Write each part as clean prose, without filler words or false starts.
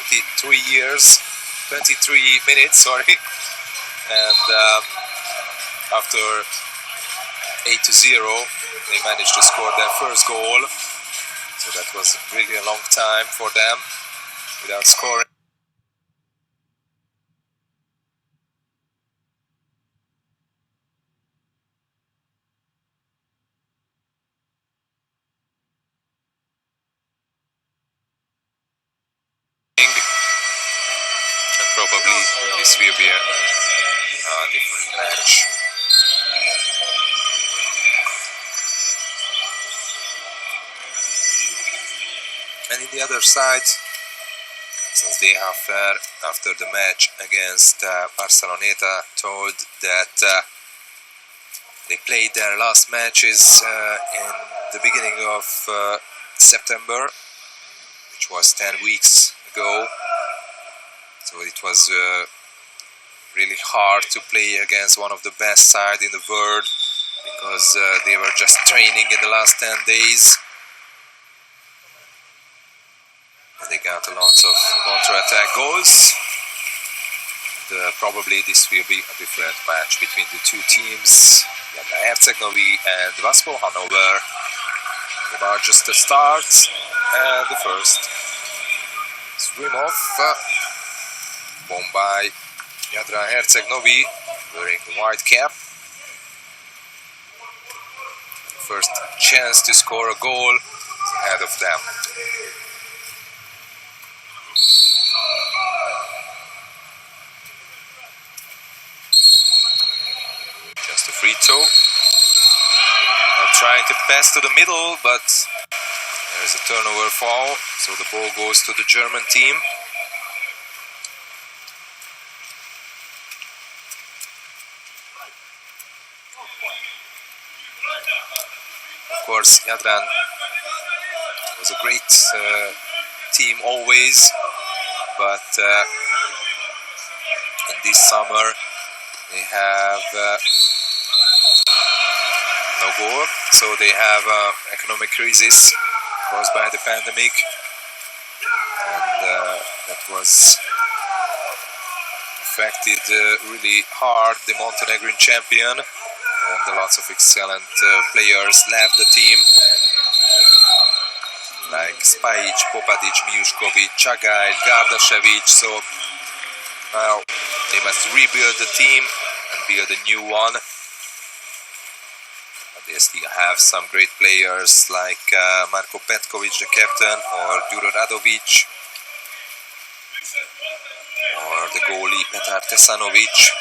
23 minutes, sorry. And after 8-0, they managed to score their first goal. So that was really a long time for them without scoring. And probably this will be a different match. And in the other side, since they have after the match against Barceloneta, told that they played their last matches in the beginning of September, which was 10 weeks ago. So it was really hard to play against one of the best sides in the world, because they were just training in the last 10 days. And they got lots of counter-attack goals. And, probably this will be a different match between the two teams, Jadran Herceg Novi and Waspo Hanovre. About just the start and the first swim off. Won by Jadran Herceg Novi, wearing the white cap. First chance to score a goal ahead of them. Just a free throw. Not trying to pass to the middle, but there's a turnover foul, so the ball goes to the German team. Of course, Jadran was a great team always, but in this summer they have no goal, so they have economic crisis caused by the pandemic, and that was affected really hard the Montenegrin champion. And lots of excellent players left the team, like Spajic, Popadic, Miušković, Čagaj, Gardašević. So now they must rebuild the team and build a new one. But they still have some great players like Marko Petković, the captain, or Đuro Radović, or the goalie Petar Tesanović.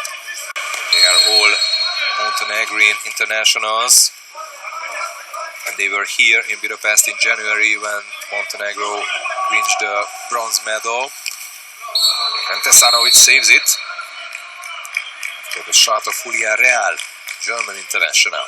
They are all Montenegrin internationals, and they were here in Budapest in January when Montenegro clinched the bronze medal, and Tesanović saves it after the shot of Julian Real, German international.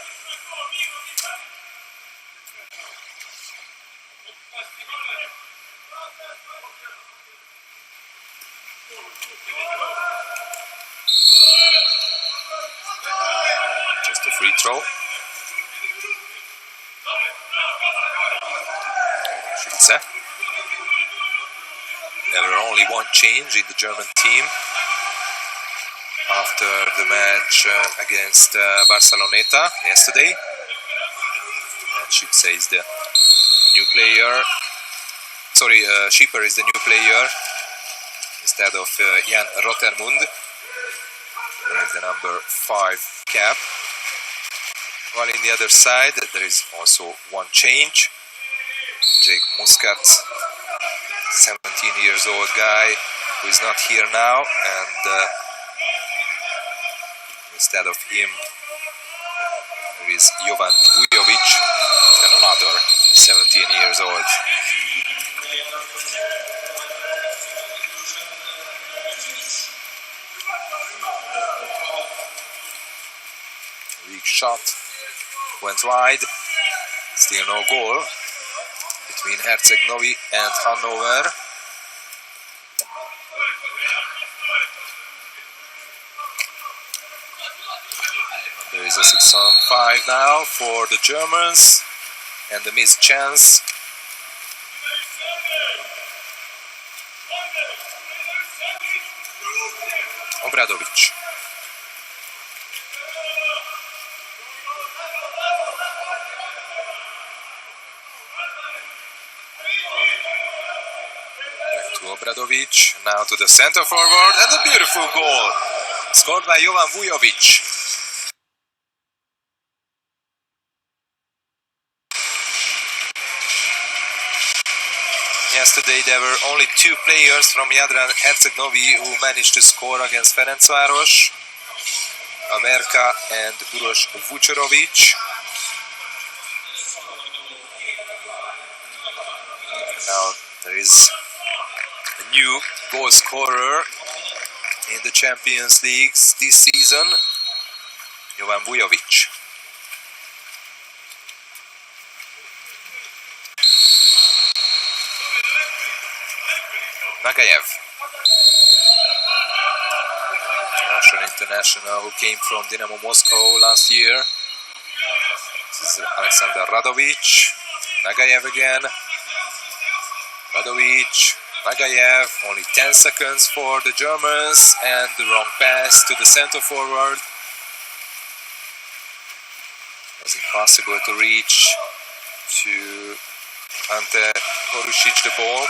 Just a free throw. Schütze. There were only one change in the German team after the match against Barceloneta yesterday. And Schütze is the new player. Sorry, Schipper is the new player instead of Jan Rottermund. There is the number 5 cap. While in the other side there is also one change. Jake Muscat, 17 years old guy who is not here now, and instead of him there is Jovan Vujovic, and another 17 years old. Weak shot went wide, still no goal between Herceg Novi and Hanovre. There is a 6-on-5 now for the Germans, and the missed chance. Obradovic. Back to Obradovic, now to the center forward, and a beautiful goal scored by Jovan Vujovic. Yesterday there were only 2 players from Jadran Herceg Novi who managed to score against Ferencváros, Averka and Uroš Vučerović. Now there is a new goal scorer in the Champions League this season, Jovan Vujovic. Nagayev, Russian international who came from Dynamo Moscow last year. This is Alexander Radovic. Nagayev again. Radovic, Nagayev, only 10 seconds for the Germans, and the wrong pass to the center forward. It was impossible to reach to Ante Korušić the ball.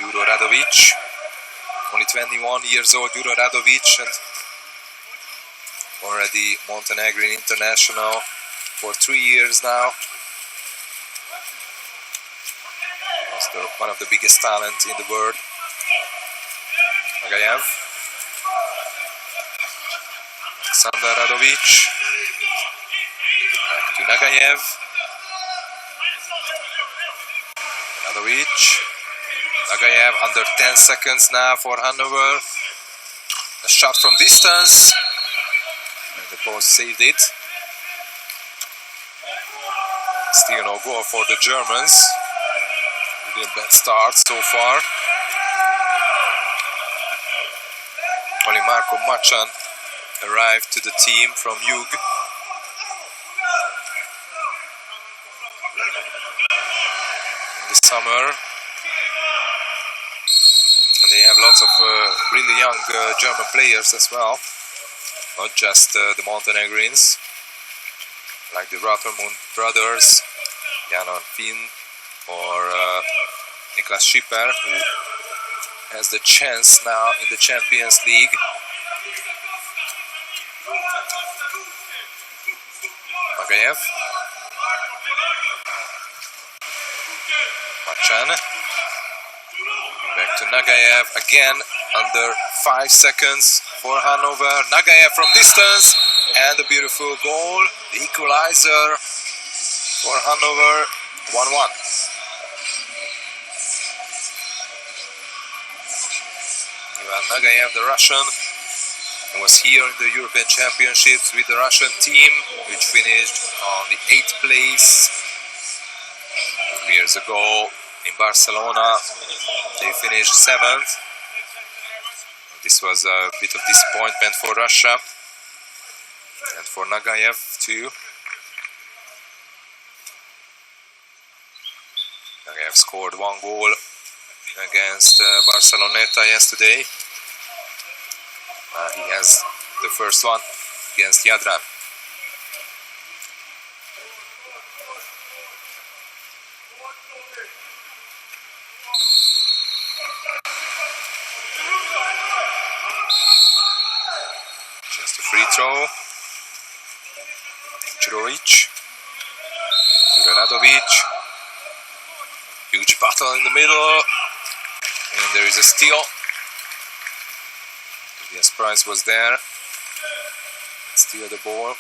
Juro Radovic, only 21 years old, Juro Radovic, and already Montenegrin international for 3 years now. He's one of the biggest talents in the world. Nagayev, Alexander Radovic, back to Nagayev, Radovic. Nagayev under 10 seconds now for Hanover. A shot from distance, and the post saved it. Still no goal for the Germans. Really a bad start so far. Only Marko Machan arrived to the team from Jug. In the summer. They have lots of really young German players as well, not just the Montenegrins, like the Rothermund brothers, Jan and Finn, or Niklas Schipper, who has the chance now in the Champions League. Nagayev, Machan. Back to Nagayev again, under 5 seconds for Hanover. Nagayev from distance, and a beautiful goal, the equalizer for Hanover, 1-1. Ivan Nagayev, the Russian, was here in the European Championships with the Russian team, which finished on the 8th place 2 years ago. In Barcelona, they finished 7th. This was a bit of disappointment for Russia and for Nagayev too. Nagayev scored 1 goal against Barceloneta yesterday. He has the first one against Jadran. Free throw. Vučerović, Juro Radovic. Huge battle in the middle, and there is a steal. Tobias Price was there. Steal the ball.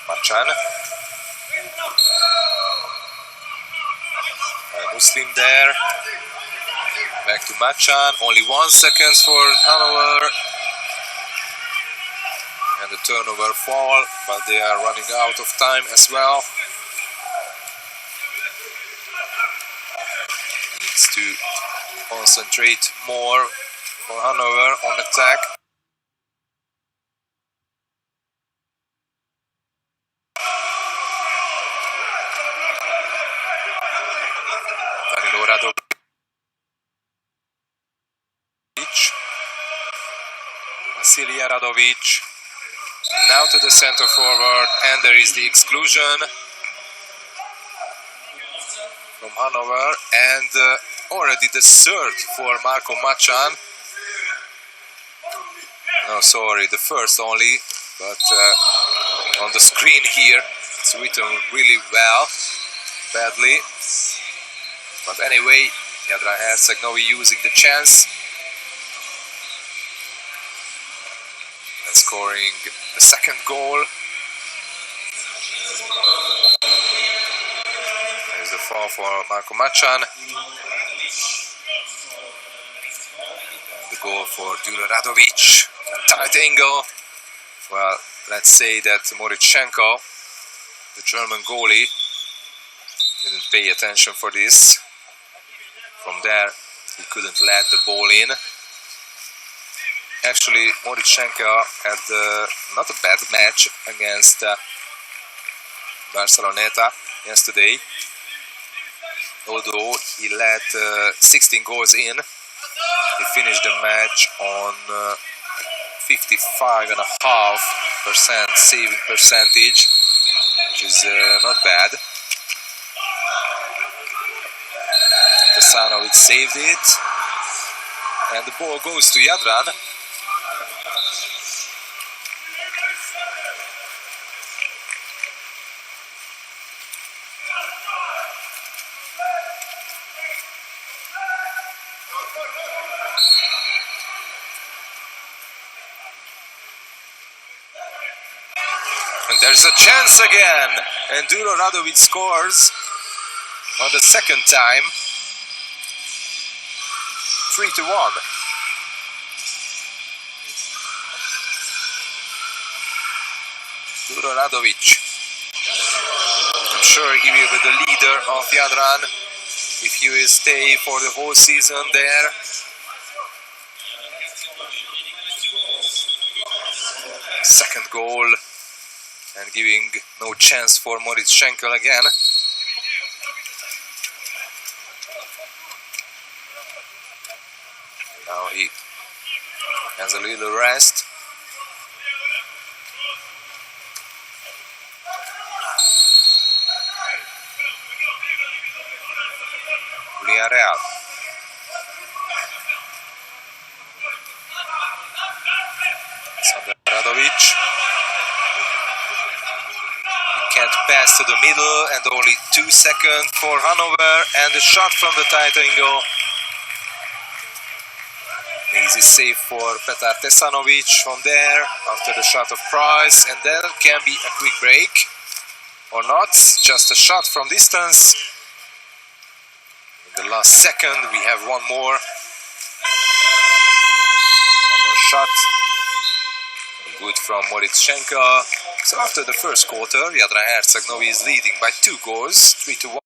Machan. Muslim there. Back to Machan. Only 1 second for Hanover. And the turnover fall, but they are running out of time as well. Needs to concentrate more for Hanovre on attack. Danilo Radovic. Vasilia Radovic. Now to the center forward, and there is the exclusion from Hanovre, and already the third for Marco Machan. No, sorry, the first only, but on the screen here it's written really well, badly. But anyway, Jadran Herceg Novi using the chance and scoring the second goal. There's the foul for Marco Machan. And the goal for Duro Radovic. A tight angle. Well, let's say that Morichenko, the German goalie, didn't pay attention for this. From there, he couldn't let the ball in. Actually, Morichenko had not a bad match against Barceloneta yesterday. Although he let 16 goals in, he finished the match on 55.5% saving percentage, which is not bad. Tesanovic saved it, and the ball goes to Jadran. And there's a chance again, and Duro Radovic scores on the second time. 3-1. Duro Radovic. I'm sure he will be the leader of Jadran if he will stay for the whole season there. Second goal, and giving no chance for Morichenko again. Now he has a little rest. Villarreal. Radovic. He can't pass to the middle, and only 2 seconds for Hanovre, and a shot from the tight angle. Easy save for Petar Tesanovic from there after the shot of Price, and then can be a quick break or not, just a shot from distance. In the last second we have one more shot, good from Morichenko. So after the first quarter, Jadran Herceg Novi is leading by 2 goals, 3-1.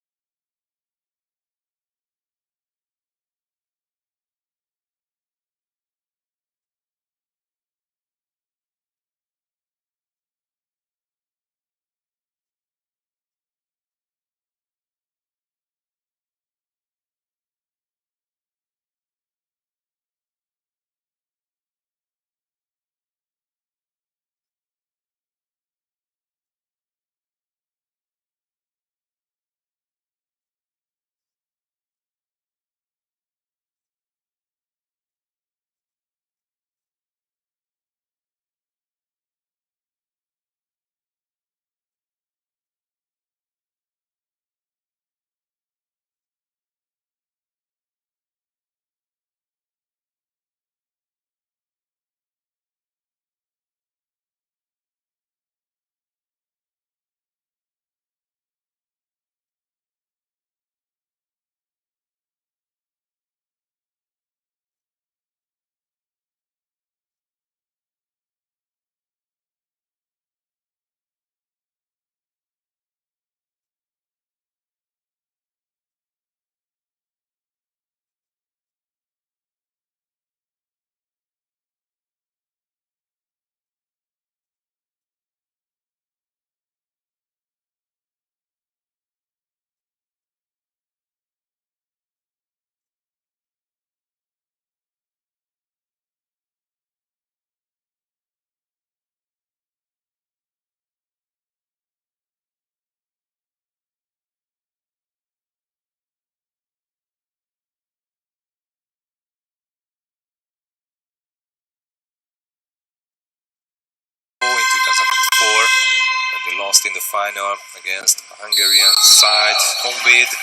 final against Hungarian side, Honvéd,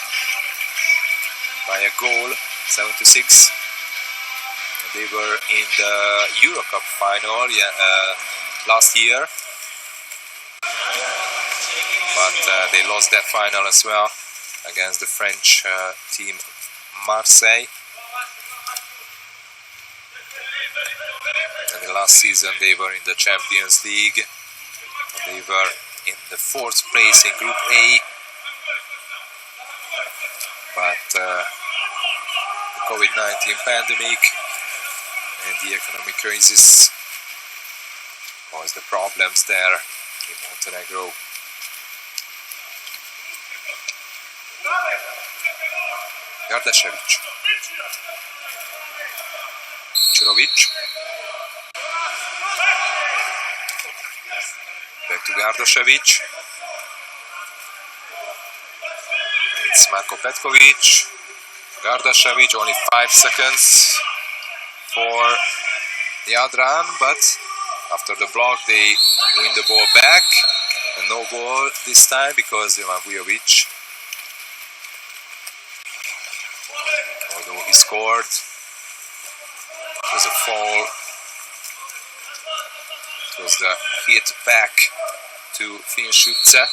by a goal, 7-6. And they were in the Euro Cup final last year, but they lost that final as well against the French team Marseille. And the last season they were in the Champions League. They were in the 4th place in Group A, but the COVID-19 pandemic and the economic crisis caused the problems there in Montenegro. Gardašević, Mitrovic, back to Gardašević. It's Marko Petkovic. Gardašević, only 5 seconds for Jadran, but after the block they win the ball back, and no goal this time because Ivan Vujovic, although he scored, it was a foul. It was the hit back to Finschütze.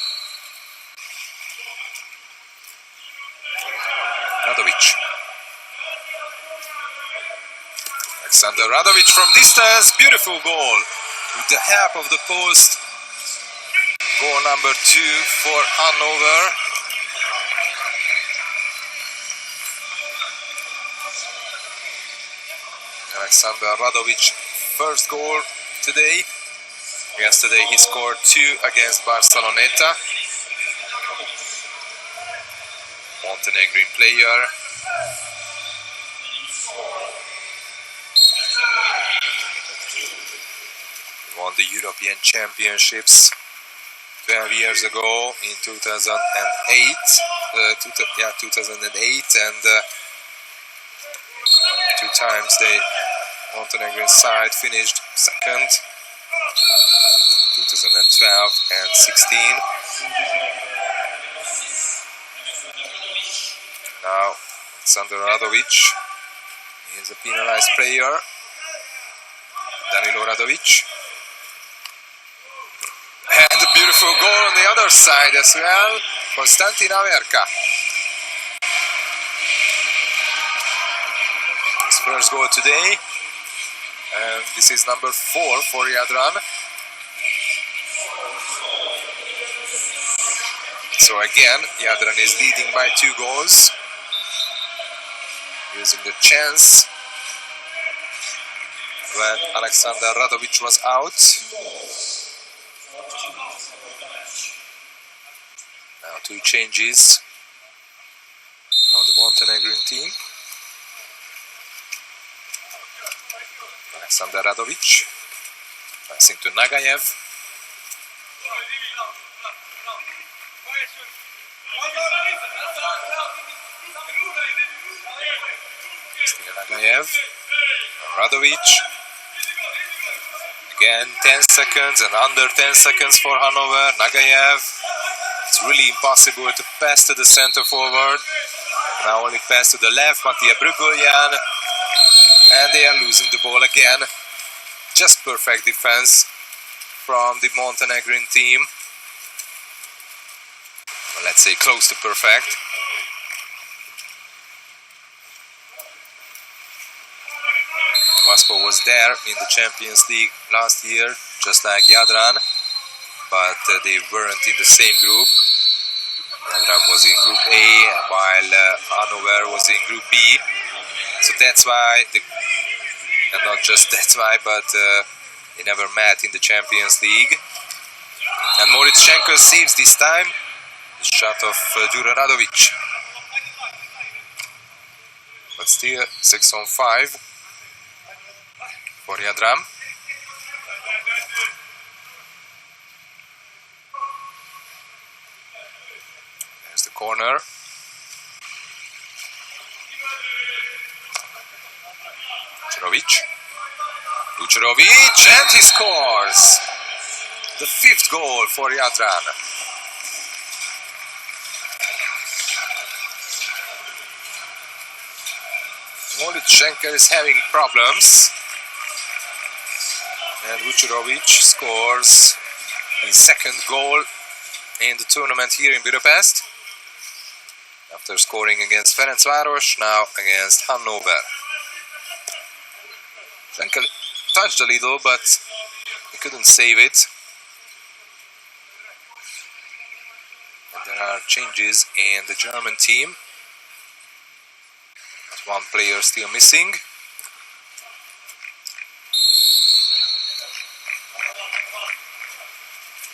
Radovic. Alexander Radovic from distance, beautiful goal with the help of the post. Goal number 2 for Hanovre. Alexander Radovic, first goal today. Yesterday he scored 2 against Barceloneta. Montenegrin player. He won the European Championships 12 years ago in 2008. 2008, and 2 times the Montenegrin side finished second, 2012 and 16. Now Alexander Radovic is a penalized player. Danilo Radovic. And a beautiful goal on the other side as well. Konstantin Averka. His first goal today. And this is number 4 for Jadran. So again, Jadran is leading by 2 goals. Using the chance when Alexander Radovic was out. Now 2 changes on the Montenegrin team. Alexander Radovic passing to Nagayev. Nagayev, Radovic, again 10 seconds and under 10 seconds for Hanovre. Nagayev, it's really impossible to pass to the center forward. Now only pass to the left, Mattia Brugoljan, and they are losing the ball again. Just perfect defense from the Montenegrin team. Well, let's say close to perfect. Waspo was there in the Champions League last year, just like Jadran, but they weren't in the same group. Jadran was in Group A, while Hanovre was in Group B. So that's why, and not just that's why, but they never met in the Champions League. And Moritz-Schenker saves this time the shot of Jura Radovic. But still 6-on-5. For Jadran. There's the corner. Lucerovic, and he scores! The 5th goal for Jadran. Schenker is having problems. And Vucerovic scores his second goal in the tournament here in Budapest. After scoring against Ferencváros, now against Hanover. Schenker touched a little, but he couldn't save it. And there are changes in the German team. There's one player still missing.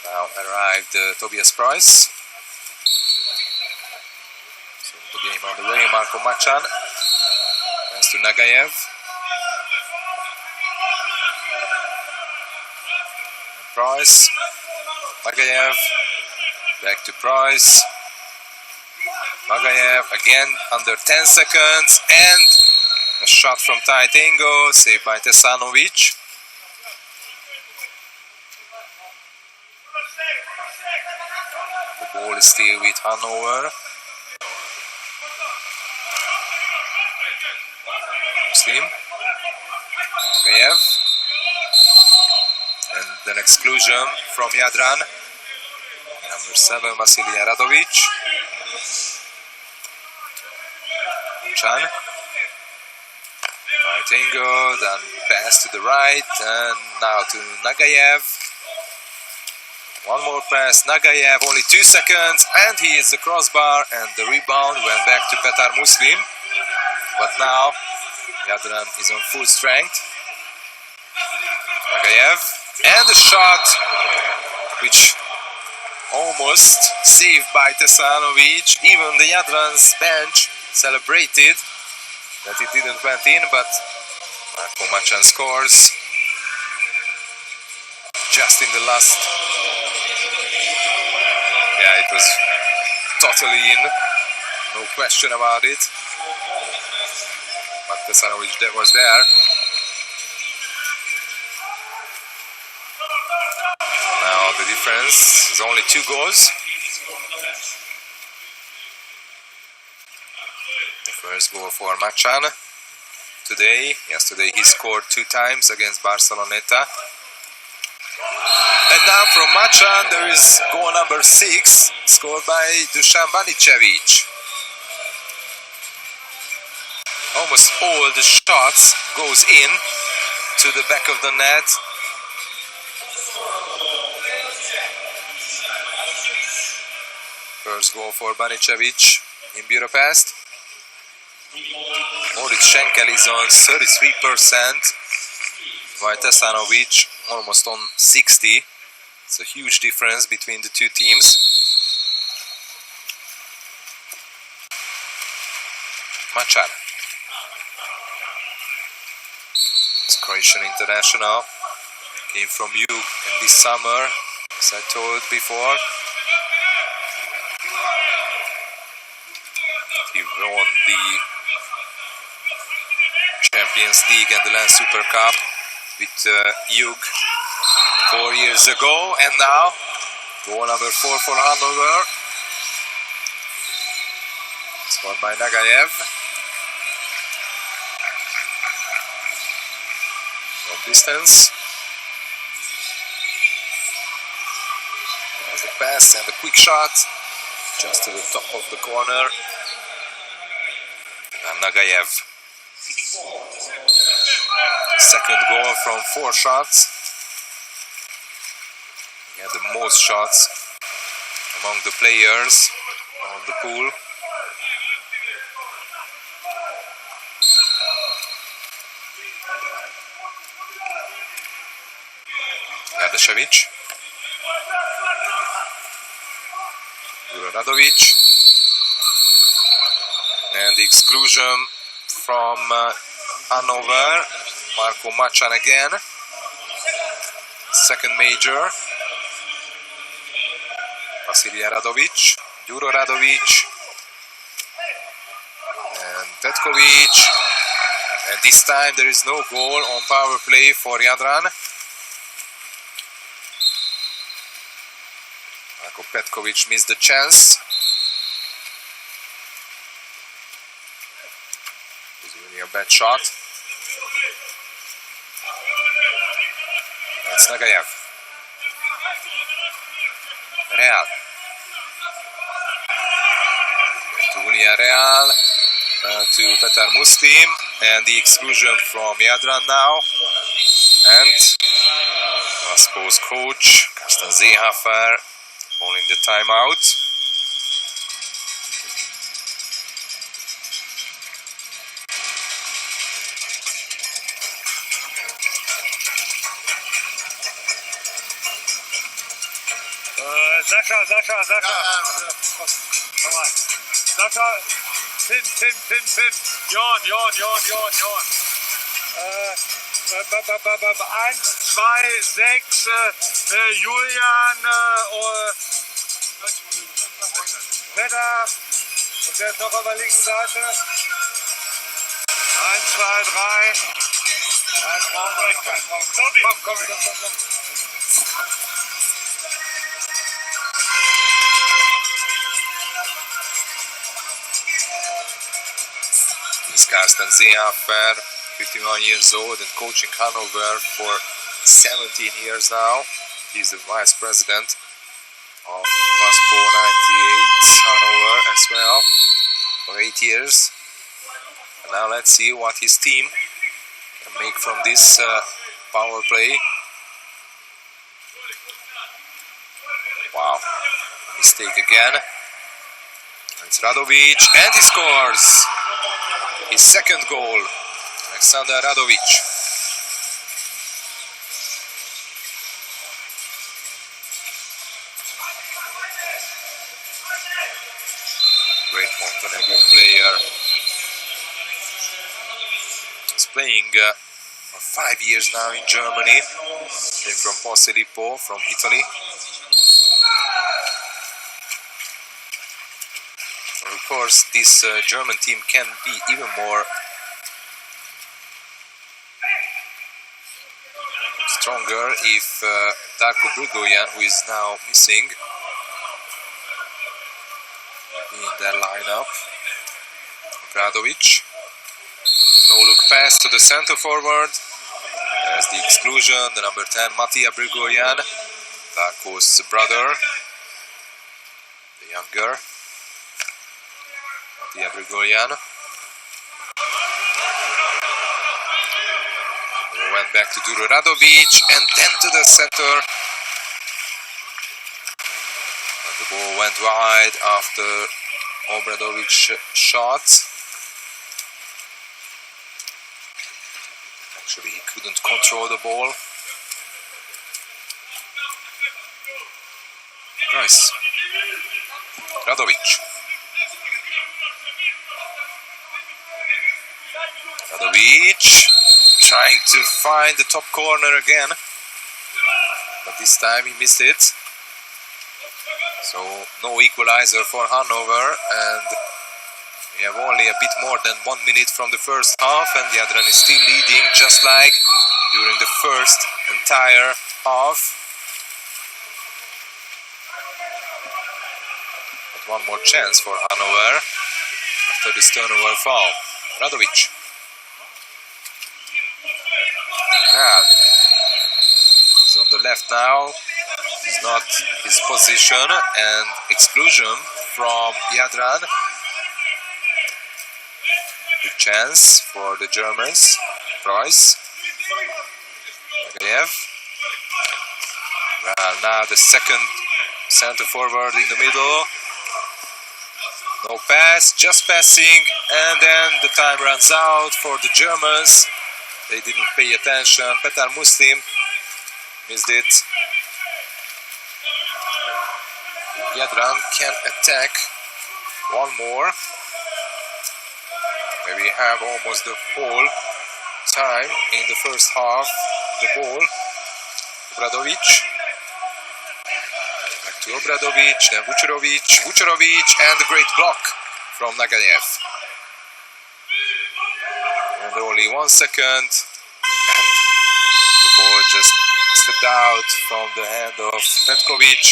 Now arrived Tobias Price. So the game on the way, Marco Machan. Thanks to Nagayev. And Price. Nagayev. Back to Price. Nagayev again under 10 seconds. And a shot from tight angle, saved by Tesanovic. The ball is still with Hanover. Muslim. Nagayev. And an exclusion from Jadran. Number 7, Vasily Radovic. Chan. Right angle, then pass to the right, and now to Nagayev. One more pass, Nagayev, only 2 seconds, and he hits the crossbar, and the rebound went back to Petar Muslim. But now, Jadran is on full strength. Nagayev, and the shot, which almost saved by Tesanovic. Even the Jadran's bench celebrated that it didn't went in, but Marco Machan scores just in the last. Yeah, it was totally in, no question about it. But Tesanovic was there. Now the difference is only 2 goals. The first goal for Machan today. Yesterday he scored 2 times against Barceloneta. And now from Machan there is goal number 6, scored by Dusan Banicevic. Almost all the shots goes in to the back of the net. First goal for Banicevic in Budapest. Schenker is on 33%, while Tesanovic almost on 60%. It's a huge difference between the two teams. Machan. It's Croatian international. Came from Ligue in this summer, as I told before. He won the Champions League and the Land Super Cup with Ligue 4 years ago, and now goal number 4 for Hanover, scored by Nagayev. From distance. There's the pass and the quick shot, just to the top of the corner. And Nagayev. The second goal from 4 shots. He had the most shots among the players on the pool. Radovic. Radovic. And the exclusion from Hanover. Marco Machan again. Second major. Vasily Radovic. Duro Radovic. And Petkovic. And this time there is no goal on power play for Jadran. Marko Petkovic missed the chance. It was really a bad shot. That's Nagayev. Real. To Julian Real. To Petar Muslim. And the exclusion from Jadran now. And Waspo's coach, Carsten Seehofer, calling the timeout. Sascha. Come on. Sascha, Finn. Jorn. 1, 2, 6, Julian, Petter. Und der ist noch auf der linken Seite. 1, 2, 3. Komm. This is Carsten Seehofer, 51 years old and coaching Hanovre for 17 years now. He's the vice president of Waspo 98 Hanovre as well for 8 years. And now let's see what his team can make from this power play. Wow, mistake again. It's Radovic and he scores! His second goal, Alexander Radovic. Great Montenegrin player. He's playing for 5 years now in Germany. Came from Posillipo, from Italy. Of course, this German team can be even more stronger if Darko Brugoyan, who is now missing, in their lineup. Radovic. No look pass to the center forward. There's the exclusion, the number 10, Matija Brugoyan, Darko's brother, the younger. Matija Brugoyan. Went back to Duro Radovic and then to the center. And the ball went wide after Obradovic shot. Actually, he couldn't control the ball. Nice. Radovic. Radovic trying to find the top corner again, but this time he missed it. So no equalizer for Hanovre, and we have only a bit more than 1 minute from the first half, and Jadran is still leading, just like during the first entire half. But one more chance for Hanovre after this turnover foul. Radovic. Real comes on the left now. It's not his position, and exclusion from Jadran. Big chance for the Germans. Price. Nagayev. Well, now the second center forward in the middle. No pass, just passing, and then the time runs out for the Germans. They didn't pay attention. Petar Muslim missed it. Jadran can attack one more. Maybe have almost the whole time in the first half. The ball. Obradovic. Back to Obradovic, then Vucerovic, and the great block from Nagayev. And only 1 second, and the ball just slipped out from the hand of Petkovic.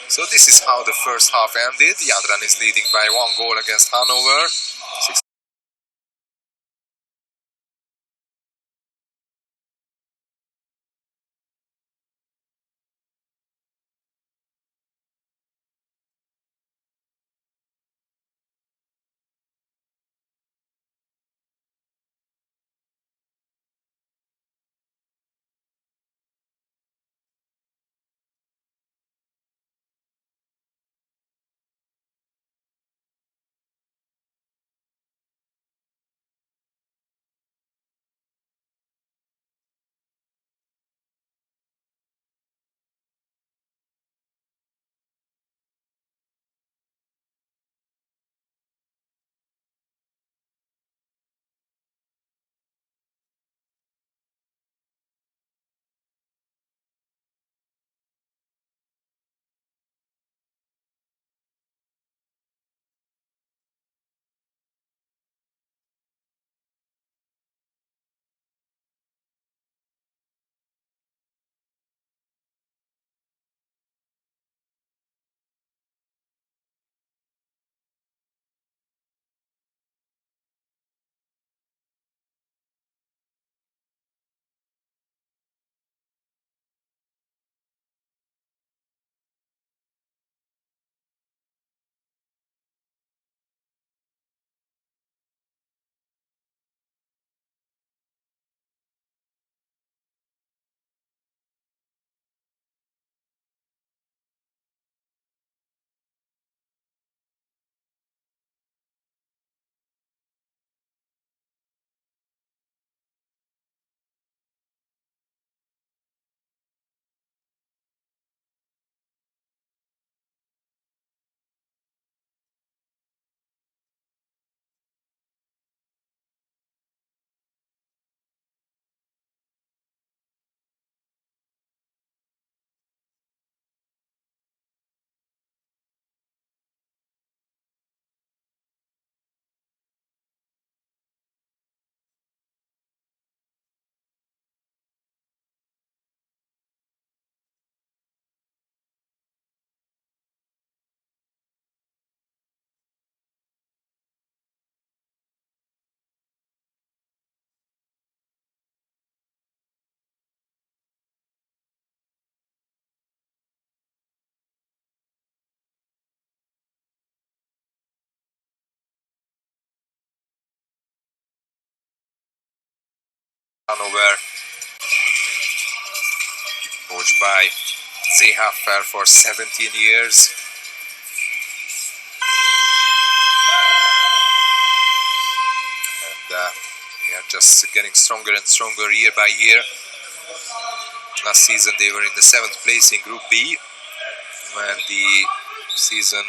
So this is how the first half ended. Jadran is leading by 1 goal against Hanovre. Hanovre, coached by Zehafer for 17 years. And they are just getting stronger and stronger year by year. Last season they were in the 7th place in Group B when the season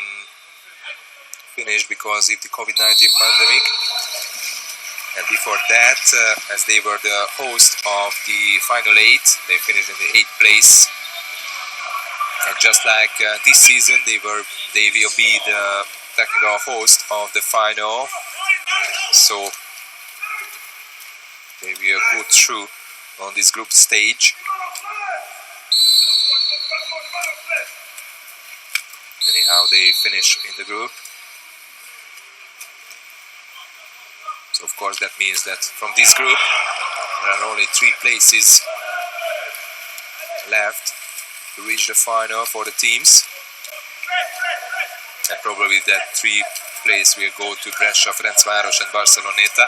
finished because of the COVID-19 pandemic. And before that, as they were the host of the Final 8, they finished in the 8th place. And just like this season, they will be the technical host of the final. So they will go through on this group stage. Anyhow, they finish in the group. So of course that means that from this group there are only 3 places left to reach the final for the teams. And probably that 3 place will go to Brescia, Ferencváros and Barceloneta.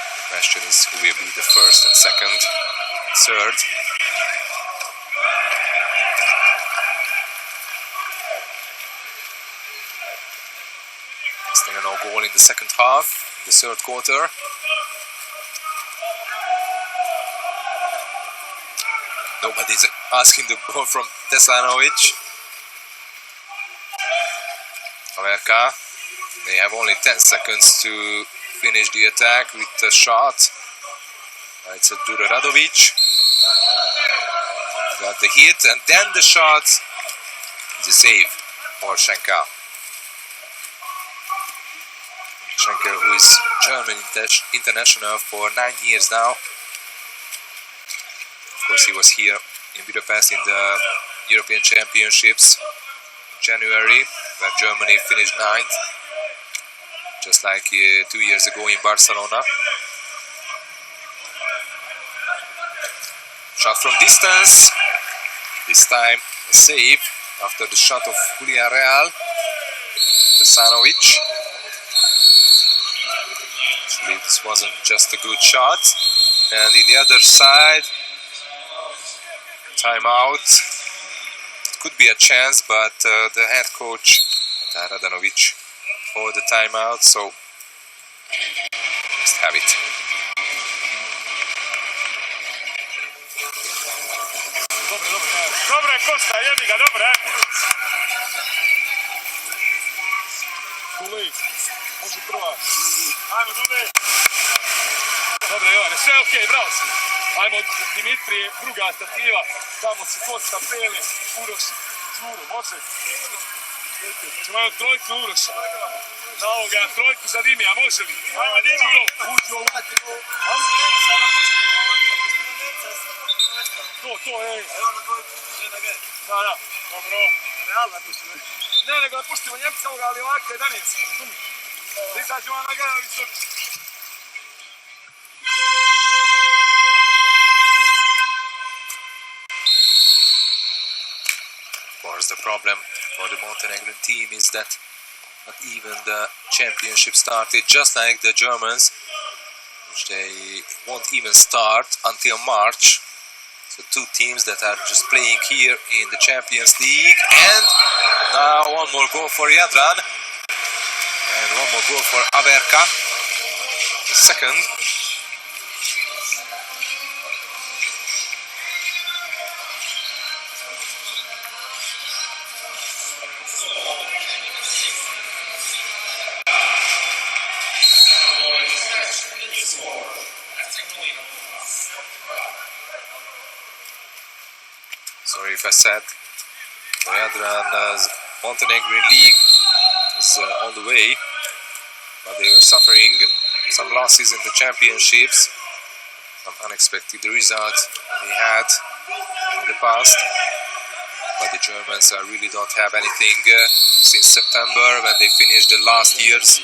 The question is who will be the first and second and third. No goal in the second half, in the third quarter. Nobody's asking the ball from Tesanovic. Haverka, they have only 10 seconds to finish the attack with a shot. It's a Radovic. Got the hit and then the shot. The save for Schenker. Schenker, who is German international for 9 years now. Of course, he was here in Budapest in the European Championships in January, where Germany finished 9th, just like 2 years ago in Barcelona. Shot from distance. This time a save after the shot of Julian Real. Tesanovic. Actually, this wasn't just a good shot. And in the other side, timeout. It could be a chance, but the head coach, Radanovic, for the timeout, so just have it. Dobre, Kosta, jebi ga, dobre. Gulej, može prva. Ajmo, dobre. Dobre, Jovane, sve okej, bravo si. Ajmo, Dimitrije, druga stativa. Tamo si Kosta, Pele, Uroš, Žuru, može? Ćemo imati trojku Uroša. Na ovoga, trojku za Dimija, može li? Ajmo, Dimi! Uđi ovu. To, ej. Da, dobro. Realno pustimo. Ne, nego da pustimo Njemca ovoga, ali ovako je Danijski, razumiješ? Da izađemo na Ganovi Soči. Of course, the problem for the Montenegrin team is that not even the championship started, just like the Germans, which they won't even start until March. So two teams that are just playing here in the Champions League. And now one more goal for Jadran. And one more goal for Haverka. The second. Sorry if I said Jadran's Montenegrin League is on the way, but they were suffering some losses in the championships, some unexpected results they had in the past. But the Germans really don't have anything since September when they finished the last year's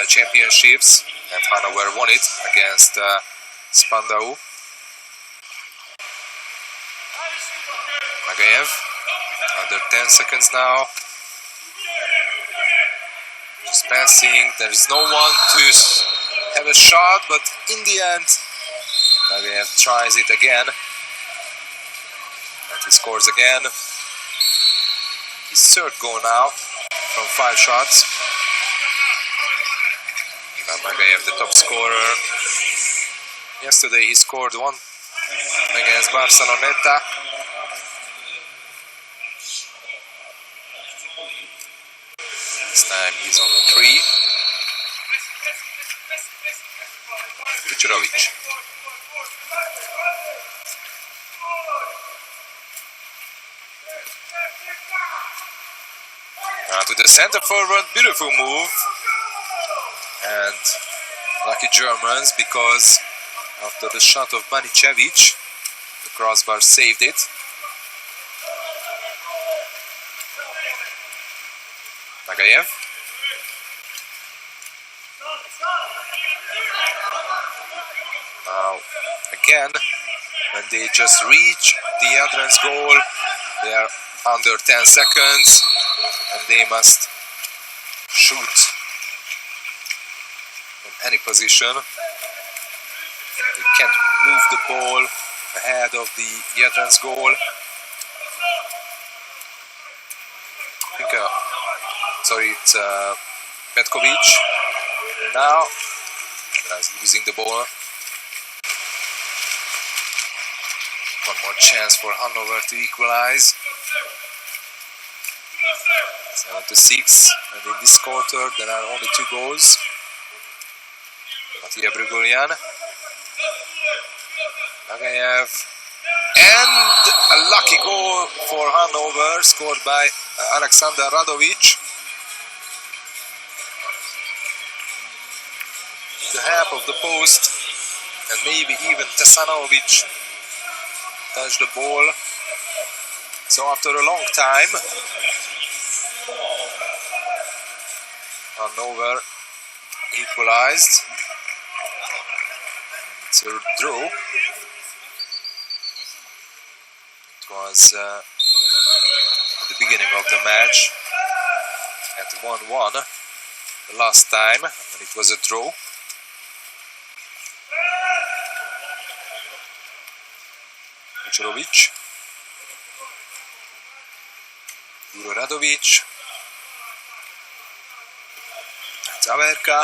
championships, and Hanovre won it against Spandau. Magayev, under 10 seconds now. Just passing, there is no one to have a shot, but in the end, Nagayev tries it again. And he scores again. His third goal now from 5 shots. Ivan Nagayev, the top scorer. Yesterday he scored 1 against Barceloneta. This time he's on 3. Kucherovic. Now to the center forward, beautiful move. And lucky Germans, because after the shot of Banicevic, the crossbar saved it. Nagayev. Now, again, when they just reach the Jadran's goal, they are under 10 seconds and they must shoot from any position. They can't move the ball ahead of the Jadran's goal. I think, it's Petkovic. And now, he's losing the ball. One more chance for Hanovre to equalize. 7-6, and in this quarter there are only 2 goals. Matija Bruguljan, Nagayev, and a lucky goal for Hanovre, scored by Alexander Radovic. The half of the post, and maybe even Tesanovic touched the ball. So after a long time, Hanovre equalized. It's a draw. It was at the beginning of the match at 1-1 the last time when it was a draw. Kucherovic, Radovic, Averka.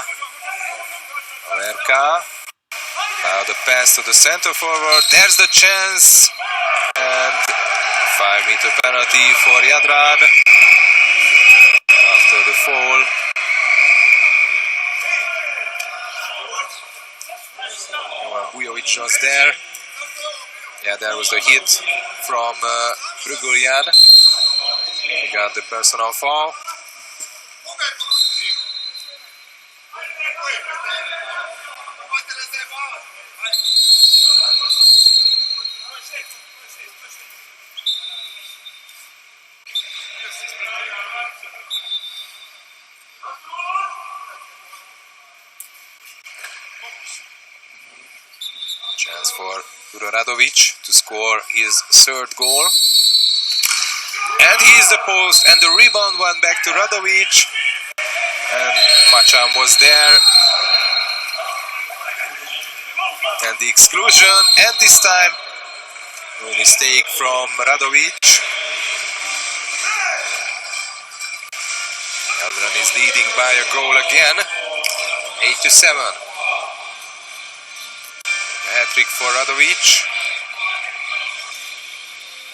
Now the pass to the center forward. There's the chance, and 5-meter penalty for Jadran after the fall. Bujovic was there. Yeah, there was the hit from Bruguljan. He got the personal foul. Chance for Radovic to score his 3rd goal. And he is the post, and the rebound went back to Radovic. And Machan was there. And the exclusion, and this time, no mistake from Radovic. Jadran is leading by a goal again, 8-7. Hat-trick for Radovic.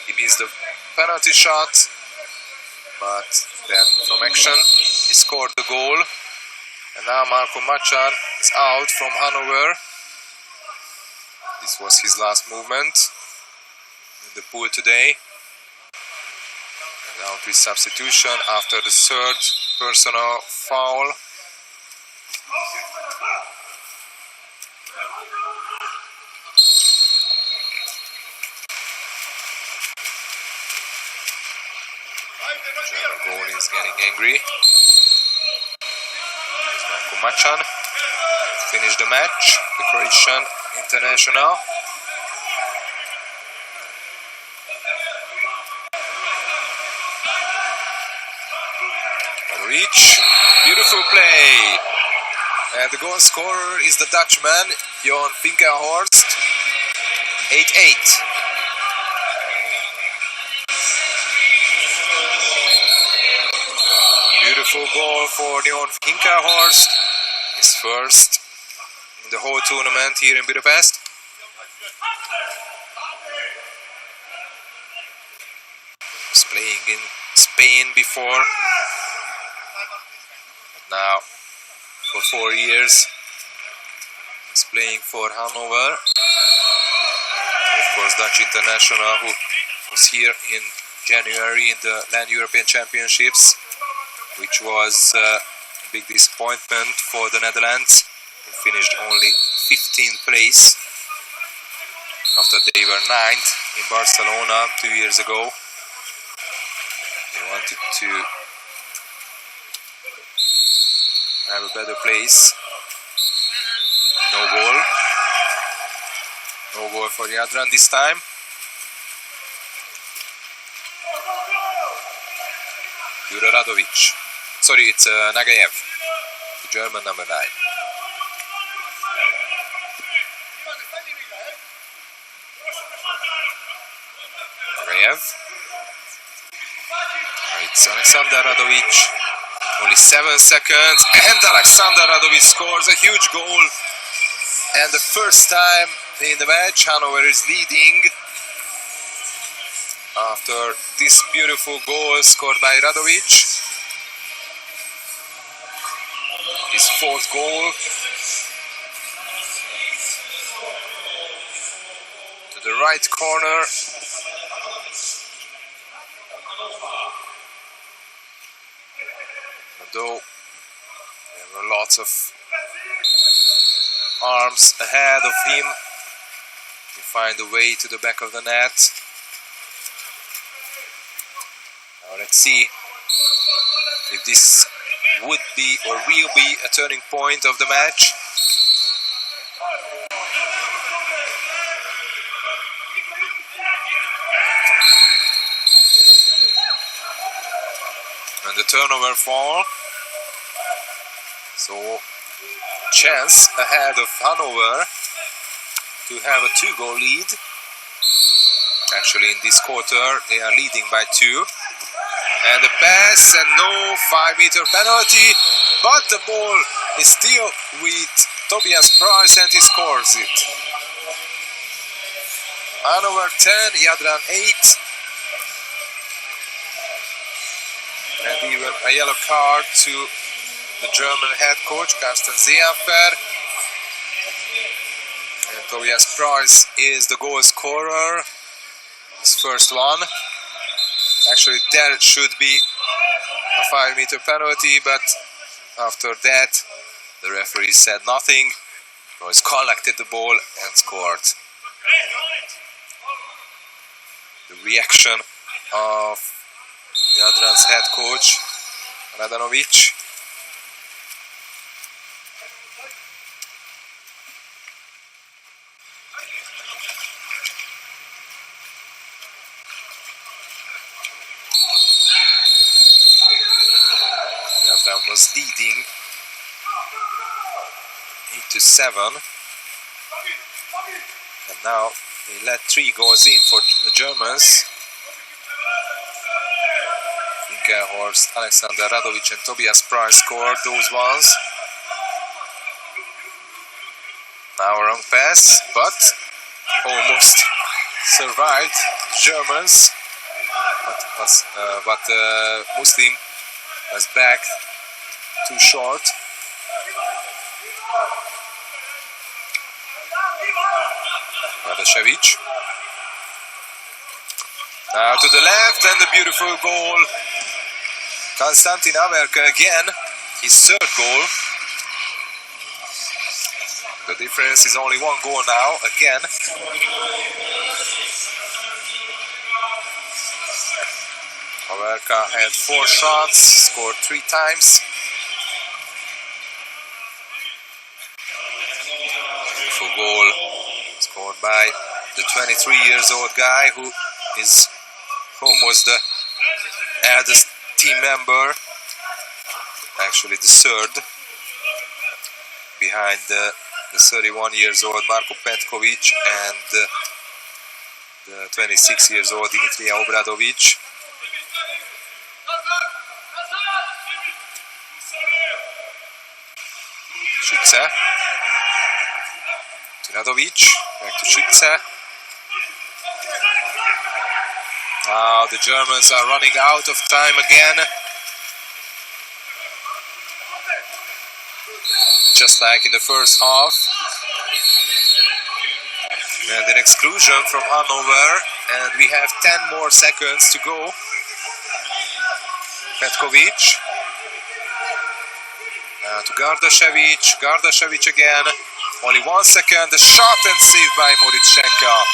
He missed the penalty shot, but then from action he scored the goal. And now Marko Machan is out from Hanovre. This was his last movement in the pool today. And now with substitution after the 3rd personal foul. German goal is getting angry. Marko Machan finished the match, the Croatian international. Radovic, beautiful Beautiful play. And the goal scorer is the Dutchman, Jon Finkenhorst, 8-8. Beautiful goal for Jon Finkenhorst, his first in the whole tournament here in Budapest. He was playing in Spain before, but now for 4 years he's playing for Hanover. Of course, Dutch international who was here in January in the Land European Championships, which was a big disappointment for the Netherlands. They finished only 15th place after they were 9th in Barcelona 2 years ago. They wanted to have a better place. No goal. No goal for Jadran this time. Radovic. Sorry, it's Nagayev, the German number 9. Nagayev. It's Alexander Radovic. Only 7 seconds, and Alexander Radovic scores a huge goal. And the first time in the match, Hanover is leading after this beautiful goal scored by Radovic. His 4th goal. To the right corner. Although there were lots of arms ahead of him, he find a way to the back of the net. Now let's see if this would be or will be a turning point of the match. And the turnover fall. So chance ahead of Hanover to have a 2-goal lead. Actually, in this quarter they are leading by 2. And the pass, and no 5-meter penalty, but the ball is still with Tobias Price and he scores it. Hanover 10, Jadran 8. And even a yellow card to the German head coach, Carsten Seehofer. And Tobias Price is the goal scorer, his first one. Actually, there should be a 5-meter penalty, but after that, the referee said nothing. He collected the ball and scored. The reaction of Jadran's head coach, Radanovic. Jadran was leading 8-7, and now they let 3 goals in for the Germans. Finkenhorst, Alexander Radovic and Tobias Price scored those ones. Now a wrong pass, but almost survived the Germans. But Muslim was back too short. Radoshevic. Now to the left, and the beautiful goal. Konstantin Averka again, his 3rd goal. The difference is only 1 goal now, again. Averka had 4 shots, scored 3 times. Beautiful goal scored by the 23-year-old guy who is almost the eldest team member actually the third, behind the 31 years old Marko Petkovic and the 26 years old Dimitrija Obradovic. Schütze to Radovic, back to Schütze. Now the Germans are running out of time again. Just like in the first half. And an exclusion from Hanover, and we have 10 more seconds to go. Petkovic. To Gardašević again. Only 1 second, the shot and saved by Moritschenka.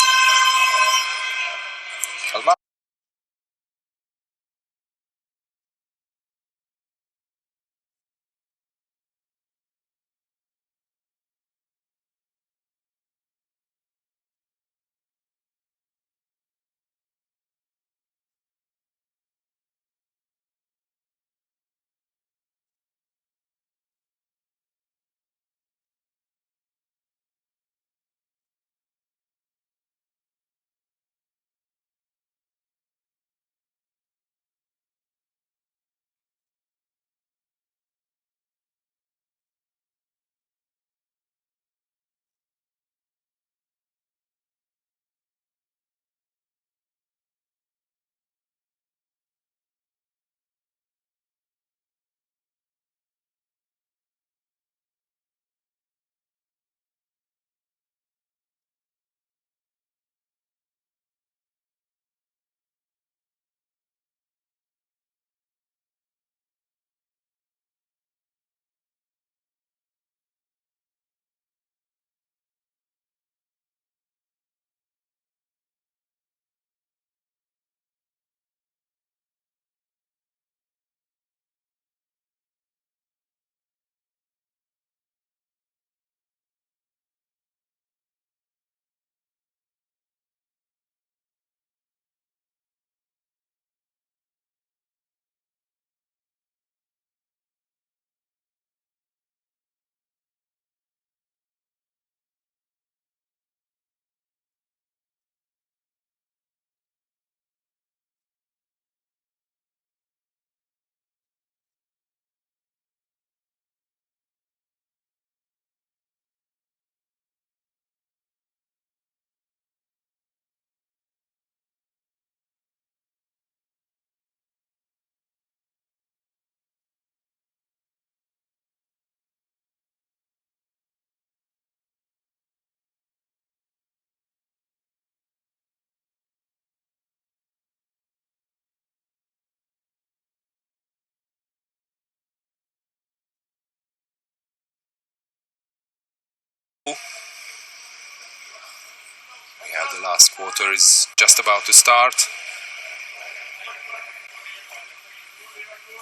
We have the last quarter is just about to start.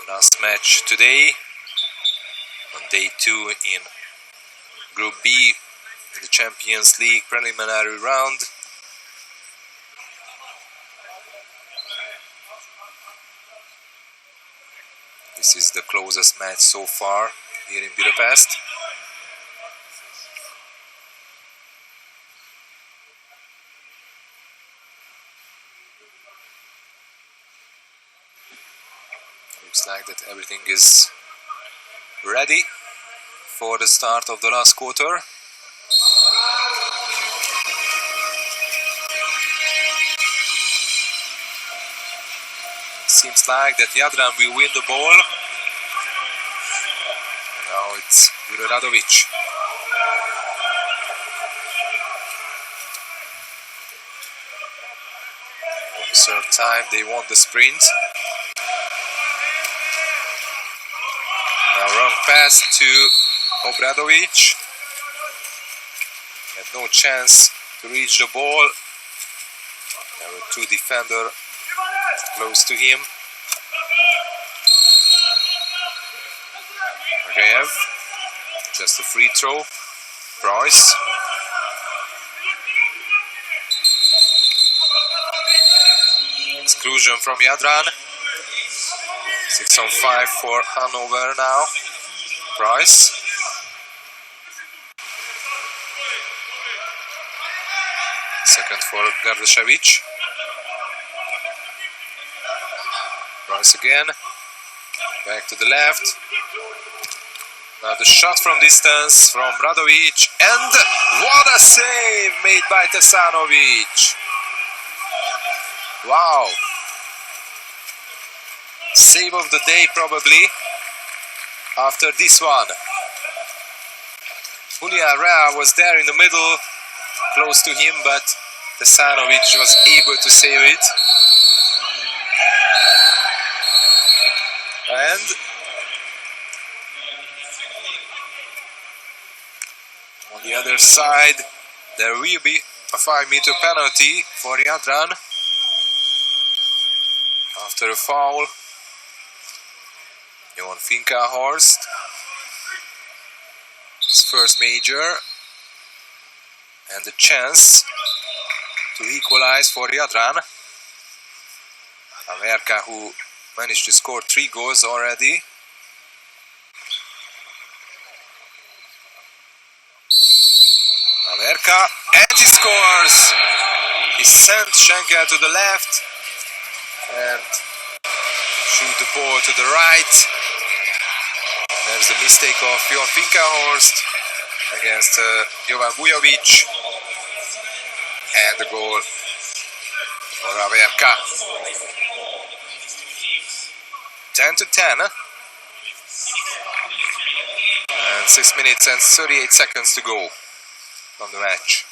The last match today on day 2 in Group B in the Champions League preliminary round. This is the closest match so far here in Budapest. Looks like that everything is ready for the start of the last quarter. Seems like that Jadran will win the ball. Now it's Radovic. For the third time they won the sprint. Now wrong pass to Obradovic. Had no chance to reach the ball. There were 2 defenders close to him. Rev, just a free throw. Price. Exclusion from Jadran. 6-on-5 for Hanovre now. Price. Second for Gardashevich. Price again. Back to the left. Now the shot from distance from Radovic. And what a save made by Tesanovic. Wow. Save of the day probably after this one. Julian Rea was there in the middle, close to him, but Tesanovic was able to save it. And on the other side, there will be a 5-meter penalty for Jadran after a foul on Finkenhorst. His first major, and the chance to equalize for Jadran. Averka, who managed to score 3 goals already. Averka, and he scores! He sent Schenker to the left and shoot the ball to the right. There's the mistake of Jon Finkenhorst against Jovan Vujovic. And the goal for Averka. 10-10. And 6 minutes and 38 seconds to go from the match.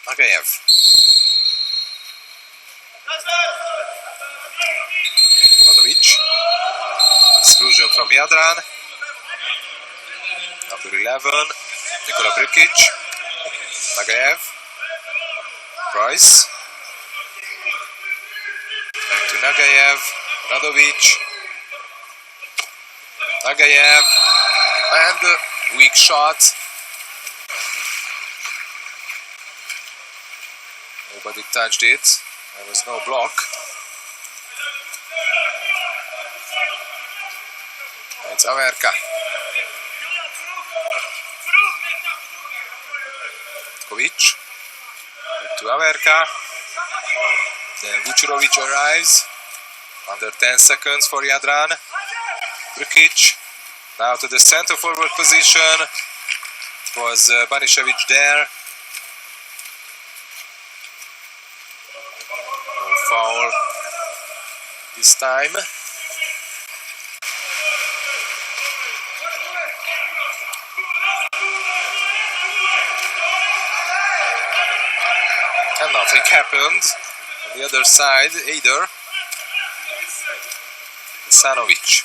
Magayev. Radovic. Exclusion from Jadran. Number 11, Nikola Brkic. Magayev. Price. Back to Nagayev. Radovic. Nagayev. And weak shot. Nobody touched it. There was no block. It's Averka. Kovic. Back to Averka. Then Vučurović arrives. Under 10 seconds for Jadran. Brkic. Now to the center forward position. It was Banišević there. No foul this time. And nothing happened on the other side either. Tesanovic.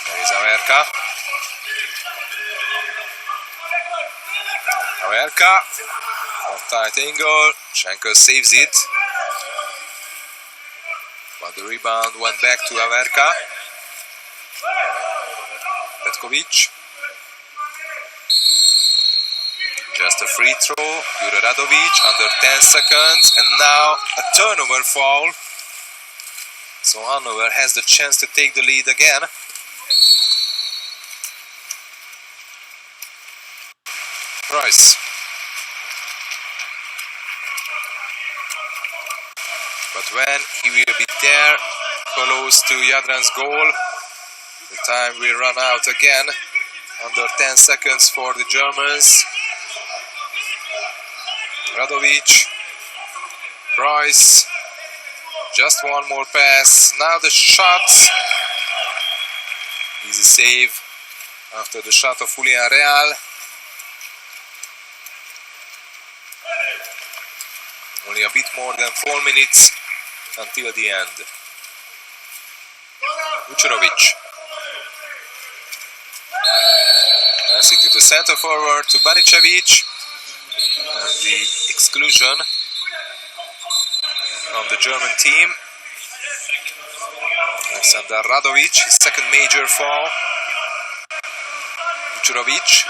There is Averka. Averka from tight angle. Schenker saves it. But the rebound went back to Averka. Petkovic. Just a free throw. Jure Radovic under 10 seconds. And now a turnover foul. So Hanovre has the chance to take the lead again. Price. But when he will be there, close to Jadran's goal, the time will run out again. Under 10 seconds for the Germans. Radovic. Price. Just one more pass. Now the shot. Easy save after the shot of Julian Real. Only a bit more than 4 minutes until the end. Vučurović. Passing to the center forward to Banišević. And the exclusion from the German team. Alexander Radovic, his second major foul. Vucerovic.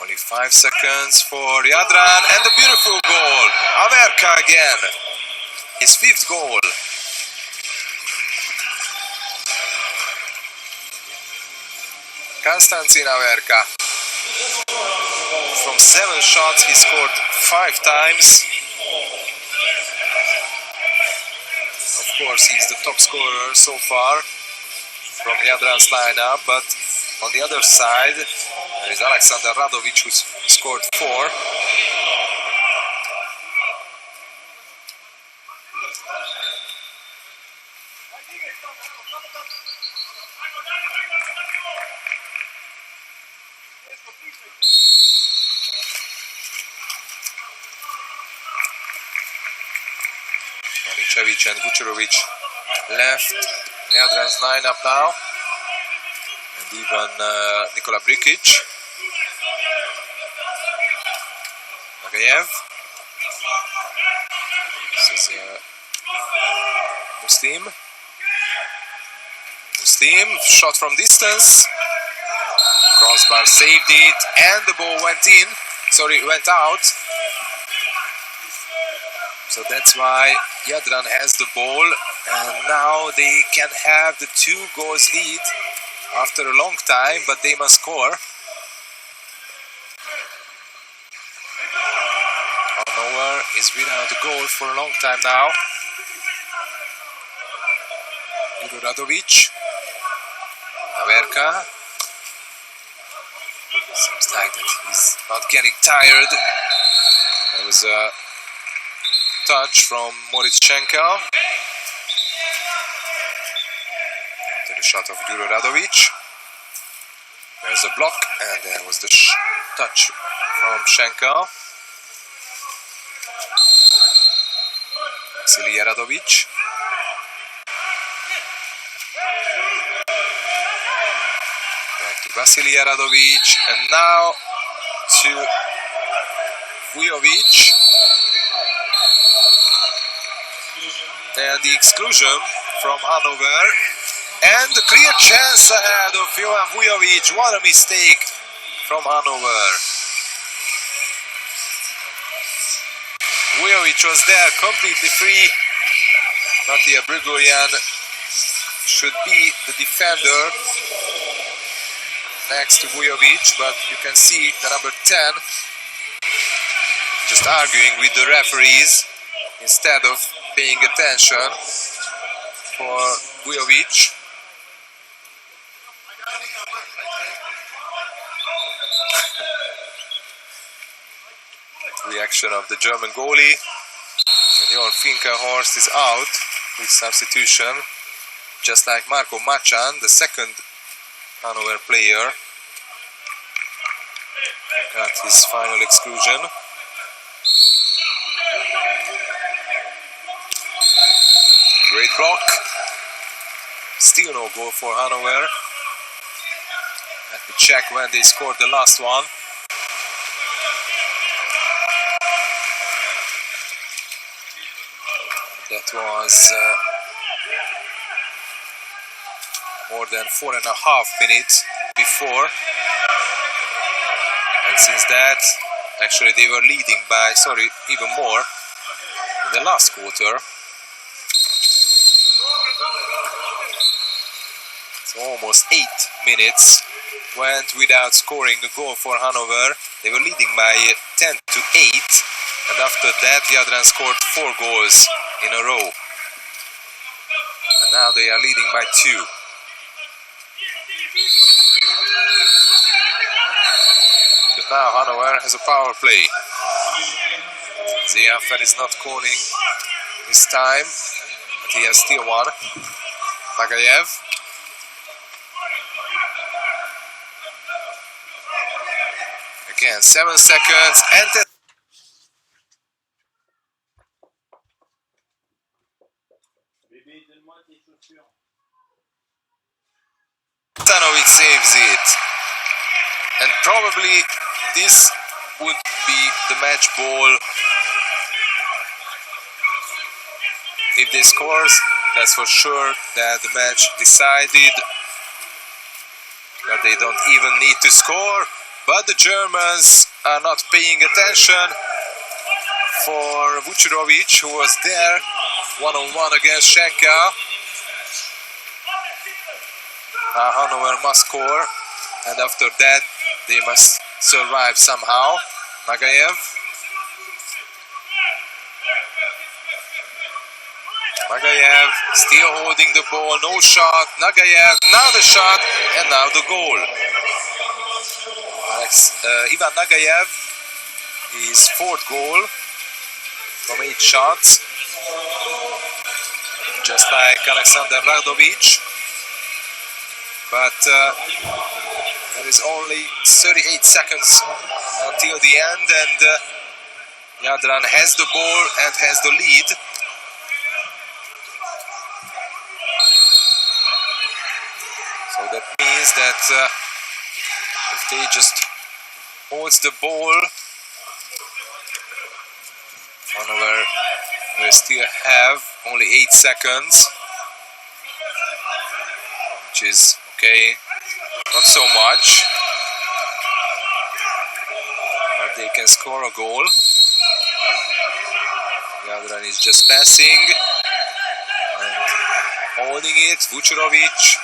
Only 5 seconds for Jadran, and a beautiful goal. Averka again, his 5th goal. Konstantin Averka. From 7 shots, he scored 5 times. Of course, he's the top scorer so far from Jadran's lineup, but on the other side, there is Alexander Radovic, who scored 4. Anicevic and Vucerovic left Jadran's lineup now, and even Nikola Brikic. Nagayev. This is Muslim. Muslim, shot from distance. Crossbar saved it, and the ball went in. Sorry, went out. So that's why Jadran has the ball, and now they can have the 2 goals lead after a long time, but they must score. Hanovre is without a goal for a long time now. Radovic. Averka. Seems like that he's not getting tired. There was a touch from Moritz Schenkel. To the shot of Juro Radovic. There's a block, and there was the touch from Schenkel. Vasily Radovic. Back to Vasily Radovic, and now to Vujovic. And the exclusion from Hanovre, and the clear chance ahead of Jovan Vujovic. What a mistake from Hanovre. Vujovic was there completely free. Matija Brigorian should be the defender next to Vujovic, but you can see the number 10 just arguing with the referees instead of paying attention for Vujovic. Reaction of the German goalie, and Jorn Finkenhorst is out with substitution, just like Marco Machan, the second Hanovre player, got his final exclusion. Great block. Still no goal for Hanovre. Let me check when they scored the last one. That was more than 4.5 minutes before. And since that, actually they were leading by, sorry, even more in the last quarter. So almost 8 minutes went without scoring a goal for Hanovre. They were leading by 10-8, and after that Jadran scored 4 goals in a row. And now they are leading by 2. But now Hanovre has a power play. Ziafan is not calling this time, but he has still one. Nagayev. Again, 7 seconds, and Stanovic saves it. And probably this would be the match ball. If they score, that's for sure that the match decided. But they don't even need to score. But the Germans are not paying attention. For Vucerovic, who was there one-on-one against Schenker. Hanovre must score, and after that they must survive somehow. Nagayev. Nagayev still holding the ball, no shot. Nagayev, now the shot, and now the goal. Ivan Nagayev, his fourth goal from 8 shots, just like Alexander Radovic. But there is only 38 seconds until the end, and Jadran has the ball and has the lead. So that means that if they just holds the ball, Hanovre will still have only 8 seconds, which is okay, not so much, but they can score a goal. Jadran is just passing and holding it. Vucerovic,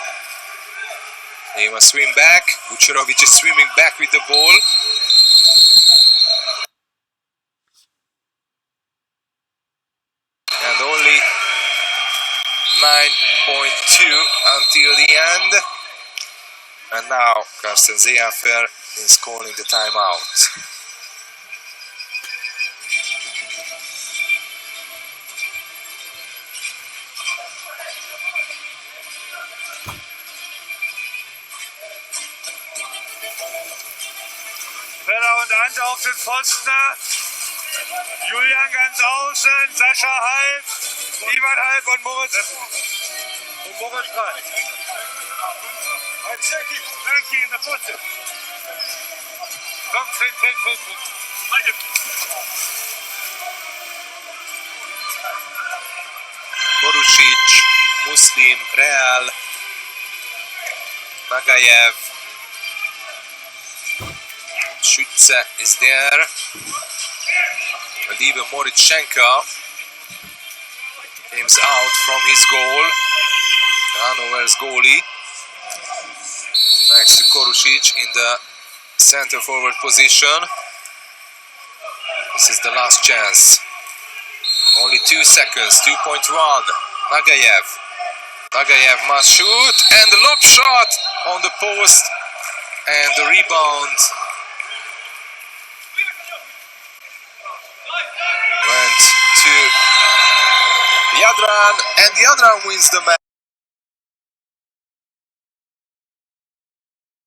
he must swim back. Vucerovic is swimming back with the ball. And only 9.2 until the end. And now Carsten Seehofer is calling the timeout. Feller und Ante auf den Pfosten. Julian ganz außen, Sascha halb, Ivan halb und Moritz. Und Moritz rein. Frankie in der Putze. Komm, 10. Korušić, Muslim, Real, Nagayev, Schütze is there, and even Moritz-Schenker comes out from his goal, Hanovre's goalie, next to Korušić in the center forward position. This is the last chance. Only 2 seconds, 2.1. Nagayev. Nagayev must shoot, and the lob shot on the post, and the rebound went to Jadran, and Jadran wins the match.